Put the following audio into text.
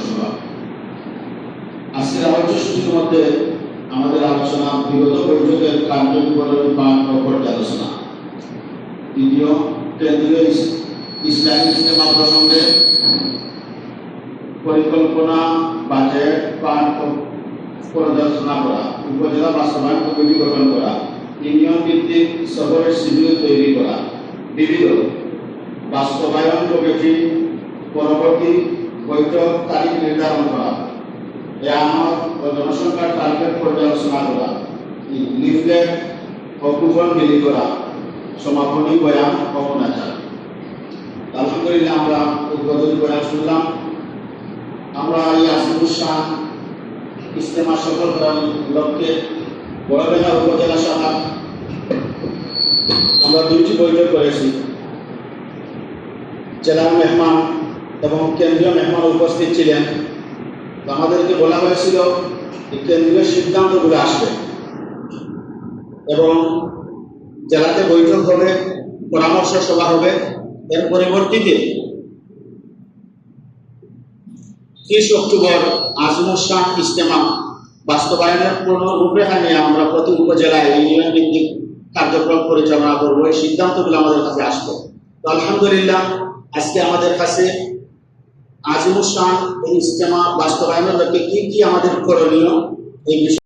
সভা। আজকের আলোচনার মধ্যে আমাদের আলোচনা বিগত বৈঠকের কার্যবিবরণী পাঠ ও পর্যালোচনা, দ্বিতীয় কেন্দ্রীয় ইসলামী ইজতেমা প্রসঙ্গে পরিকল্পনা, বাজেট পাঠ ও পর্যালোচনা করা, উপজেলা বাস্তবায়ন কমিটি গঠন করা, ইউনিয়ন ভিত্তিক শহরের শিবির তৈরি করা, বিবিধ বাস্তবায়ন কমিটি পরবর্তী বৈঠক তারিখ নির্ধারণ করা, আমানত ও জনসংখ্যার টার্গেট পর্যালোচনা করা, লিফলেট ও কুপন বিলি করা, সমাপনী বয়ান ও মোনাজাত। আলহামদুলিল্লাহ আমরা উদ্বোধনী বয়ান শুনলাম। আমরা এই আজিমুল শান ইজতেমা সফল করার লক্ষ্যে বড়বেলা উপজেলা শাখা আমরা 2টি বৈঠক করেছি। জেলার মেহমান এবং কেন্দ্রীয় মেহমান উপস্থিত ছিলেন। আমাদেরকে বলা হয়েছিল কেন্দ্রীয় সিদ্ধান্তগুলো আসবে এবং জেলাতে বৈঠক হবে, পরামর্শ সভা হবে। এর পরবর্তীতে 30 অক্টোবর আজিমুল শান ইজতেমা বাস্তবায়নের পূর্ণ রূপরেখা নিয়ে আমরা প্রতি উপজেলায় ইউনিয়ন ভিত্তিক কার্যক্রম পরিচালনা করবো। এই সিদ্ধান্তগুলো আমাদের কাছে আসবে। তো আলহামদুলিল্লাহ আজকে আমাদের কাছে আজিমুল শান ইজতেমা বাস্তবায়নের লক্ষ্যে কি কি আমাদের করণীয় এই বিষয়ে